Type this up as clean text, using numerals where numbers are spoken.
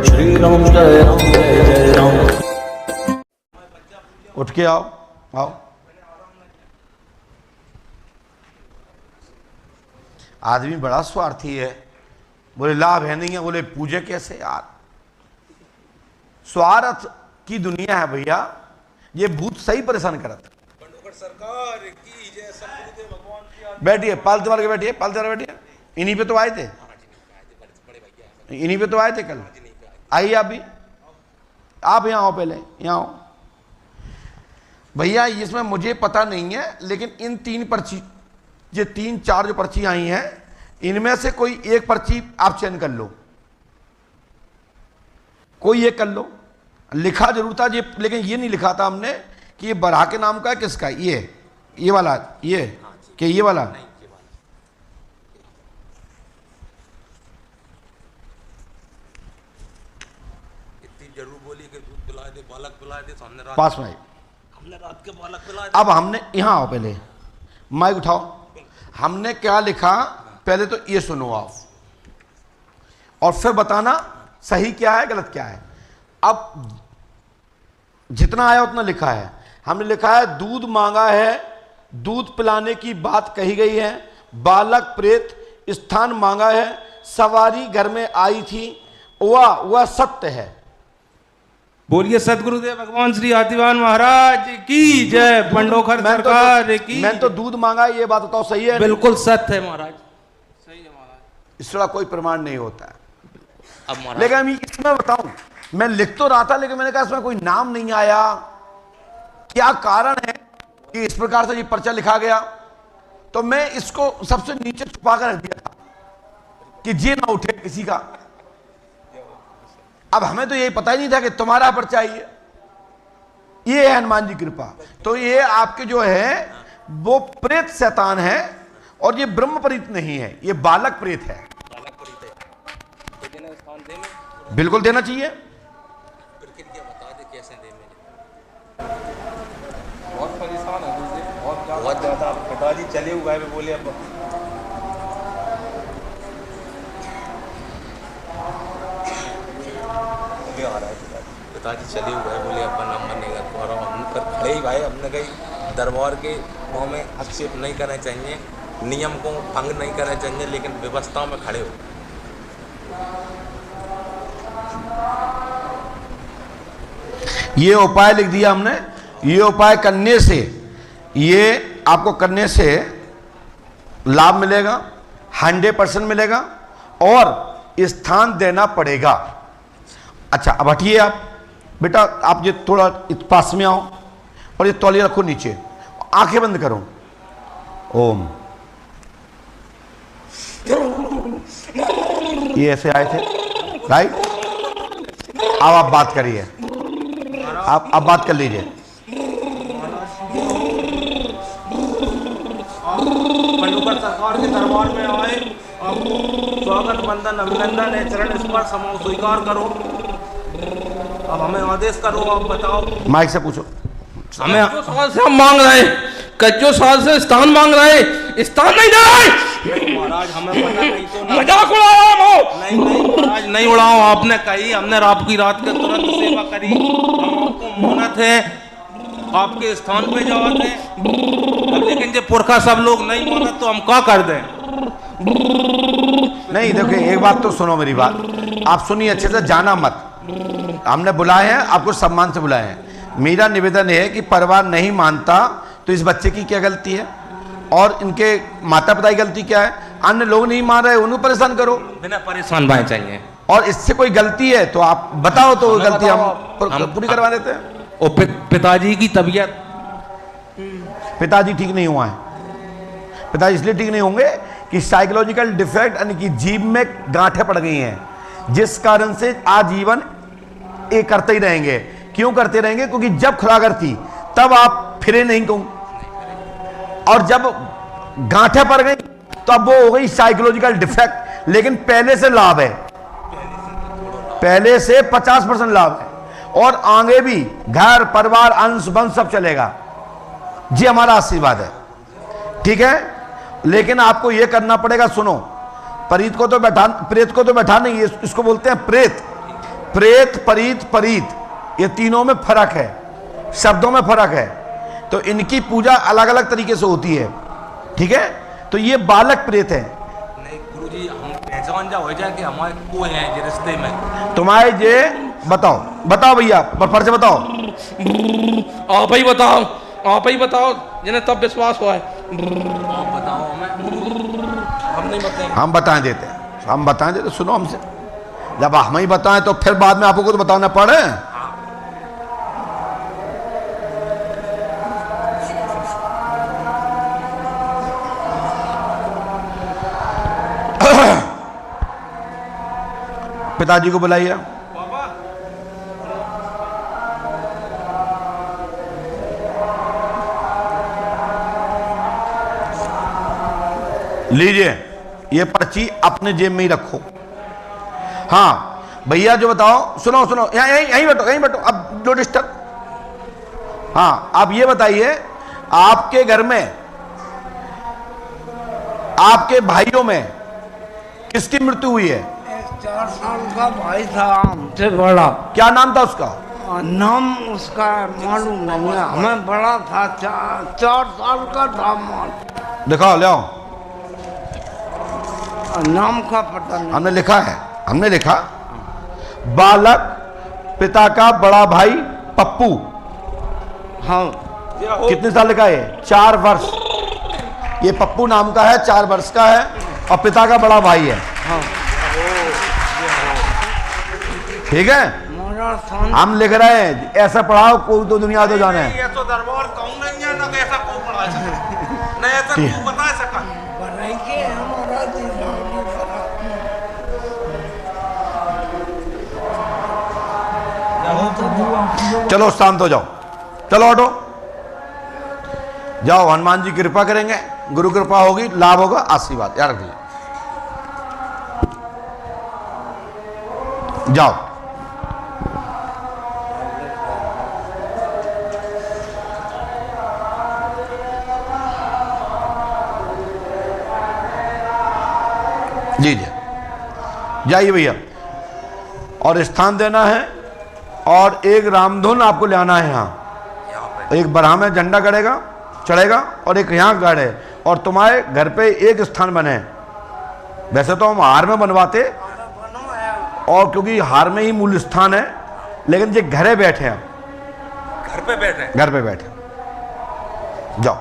श्री राम जय राम जय जय राम। उठ के आओ आओ। आदमी बड़ा स्वार्थी है, बोले लाभ है नहीं है, बोले पूजे कैसे यार। स्वार्थ की दुनिया है भैया, ये भूत सही परेशान करत। सरकार की जय, सतगुरुदेव भगवान की। बैठिए, पालतू वाले के बैठिए, पालतू वाले बैठिए। इन्हीं पे तो आए थे, इन्हीं पे तो आए थे कल। आइए आप भी, आप यहाँ आओ, पहले यहाँ आओ भैया। इसमें मुझे पता नहीं है, लेकिन इन 3 पर्ची, ये 3-4 जो पर्ची आई हैं, इनमें से कोई एक पर्ची आप चयन कर लो, कोई एक कर लो। लिखा जरूर था ये, लेकिन ये नहीं लिखा था हमने कि ये बराह के नाम का है, किसका है ये वाला, ये कि ये वाला। इतनी जरूर बोली कि दूध पिला दे, बालक पिला दे, तो हमने रात पास में आई। हमने रात के बालक पिला दे। अब हमने, यहाँ आओ पहले, माइक उठाओ। हमने क्या लिखा पहले तो ये सुनो आप, और फिर बताना सही क्या है गलत क्या है। अब जितना आया उतना लिखा है। हमने लिखा है दूध मांगा है, दूध पिलाने की बात कही गई है, बालक प्रेत स्थान मांगा है, सवारी घर में आई थी, वह सत्य है। बोलिए सतगुरुदेव भगवान श्री आदिवान महाराज की जय। पंडोखर सरकार की। मैंने तो दूध मांगा है, ये बात बताओ सही है? बिल्कुल सत्य है महाराज, सही है महाराज। इसका कोई प्रमाण नहीं होता है। अब महाराज, लेकिन मैं इसमें बताऊं, मैं लिख तो रहा था, लेकिन मैंने कहा इसमें कोई नाम नहीं आया, क्या कारण है कि इस प्रकार से ये पर्चा लिखा गया। तो मैं इसको सबसे नीचे छुपा कर रख दिया था कि ये ना उठे किसी का। अब हमें तो यही पता ही नहीं था कि तुम्हारा पर्चा ये है हनुमान जी की कृपा। तो ये आपके जो है वो प्रेत शैतान है, और ये ब्रह्म प्रीत नहीं है, ये बालक प्रेत है। बालक पड़ी थे, तो देना स्थान दे में। बिल्कुल देना चाहिए। प्रक्रिया बता दे कैसे दे में। बहुत परेशान है दूसरे, बहुत ज्यादा। पिताजी चले हुए हैं, बोले अब आ रहा है। पिताजी चले हुए हैं, बोले अपना नंबर नहीं कर पा रहा हूँ। हम पर खड़े ही भाई, हमने कहीं दरबार के मुँह में हस्तक्षेप नहीं करना चाहिए, नियम को भंग नहीं करना चाहिए, लेकिन व्यवस्थाओं में खड़े हो। ये उपाय लिख दिया हमने। ये उपाय करने से, ये आपको करने से लाभ मिलेगा, 100% मिलेगा, और स्थान देना पड़ेगा। अच्छा अब हटिए आप बेटा, आप ये थोड़ा पास में आओ, और ये तौलिया रखो नीचे, आंखें बंद करो। ओम। ये ऐसे आए थे, राइट? अब आप बात करिए, आप बात कर लीजिए। पंडोखर सरकार के दरबार में आए, स्वागत वंदन अभिनंदन है, चरण स्पर्श हम स्वीकार करो। अब हमें आदेश करो, आप बताओ। माइक से पूछो। हमें जो साल से हम मांग रहे हैं, कच्चो साल से स्थान मांग रहे हैं, स्थान नहीं दे रहे महाराज। हमें पता नहीं तो मजाक उड़ाओ। नहीं महाराज, नहीं उड़ाओ। आपने कही, हमने आपकी रात के तुरंत सेवा करी, हम आपको मोहनत है आपके स्थान पे जाते हैं। अब लेकिन जब पुरखा सब लोग नहीं माना तो हम क्या कर दें? नहीं देखिए, एक बात तो सुनो मेरी बात, आप सुनिए अच्छे से, जाना मत। हमने बुलाए हैं, आपको सम्मान से बुलाए हैं। मेरा निवेदन है कि परिवार नहीं मानता तो इस बच्चे की क्या गलती है, और इनके माता पिता की गलती क्या है? अन्य लोग नहीं मान रहे, उन्हें परेशान करो, बिना परेशान भाई चाहिए। और इससे कोई गलती है तो आप बताओ, तो गलती हम पूरी करवा देते हैं। और पिताजी की तबीयत, पिताजी ठीक नहीं हुआ है। पिताजी इसलिए ठीक नहीं होंगे कि साइकोलॉजिकल डिफेक्ट, यानी कि जीभ में गांठें पड़ गई हैं, जिस कारण से आजीवन ये करते ही रहेंगे। क्यों करते रहेंगे? क्योंकि जब खुरागर थी तब आप फिरे नहीं कहूं, और जब गांठें पड़ गई तो अब वो हो गई साइकोलॉजिकल डिफेक्ट। लेकिन पहले से लाभ है, पहले से 50% लाभ है, और आगे भी घर परिवार अंश वंश सब चलेगा जी, हमारा आशीर्वाद है। ठीक है, लेकिन आपको यह करना पड़ेगा। सुनो, प्रेत को तो बैठा नहीं, इसको बोलते हैं प्रेत। प्रेत, परीत, परीत, ये तीनों में फर्क है, शब्दों में फर्क है, तो इनकी पूजा अलग अलग तरीके से होती है। ठीक है, तो ये बालक प्रेत है। नहीं गुरुजी, हम पहचान जा हो जाए कि हमारे को हैं ये रिश्ते में। तुम्हारे जे बताओ, बताओ भैया, पर से बताओ। आप ही बताओ, आप ही बताओ, जिन्हें तब विश्वास हुआ है। आप बताओ हमें, हम नहीं बताएंगे। हम बताएं देते हैं, हम बताएं देते, सुनो हमसे। जब हम ही बताएं तो फिर बाद में आपको तो बताना पड़े। पिताजी को बुलाइए। लीजिए, ये पर्ची अपने जेब में ही रखो। हाँ भैया, जो बताओ, सुनो सुनो, यहाँ यहीं यहीं बैठो, यहीं बैठो, अब जो डिस्टर्ब। हाँ, आप ये बताइए, आपके घर में, आपके भाइयों में किसकी मृत्यु हुई है? 4 साल का भाई था हमसे बड़ा। क्या नाम था उसका? नाम उसका मालूम नहीं है, हमें बड़ा था, 4 साल का था। दिखाओ, ले आओ। नाम का पता नहीं। हमने लिखा है, हमने लिखा बालक, पिता का बड़ा भाई पप्पू। हाँ, कितने साल का है? 4 वर्ष। ये पप्पू नाम का है, 4 वर्ष का है, और पिता का बड़ा भाई है। हाँ। ठीक है, हम लिख रहे हैं, ऐसा पढ़ाओ कोई तो दुनिया तो जाने। ये तो दरबार कहूँ नहीं है ना, ऐसा को पढ़ा नहीं, ऐसा को बता सका। चलो शांत हो जाओ, चलो हटो, जाओ। हनुमान जी कृपा करेंगे, गुरु कृपा होगी, लाभ होगा, आशीर्वाद याद रखिए। जाओ। लीजिए, जाइए भैया, और स्थान देना है, और एक रामधुन आपको ले आना है। यहाँ एक बरहा में झंडा गड़ेगा, चढ़ेगा, और एक यहाँ गड़े, और तुम्हारे घर पे एक स्थान बने। वैसे तो हम हार में बनवाते, और क्योंकि हार में ही मूल स्थान है, लेकिन ये घरे बैठे हैं, घर पे बैठे, घर पे बैठे। जाओ।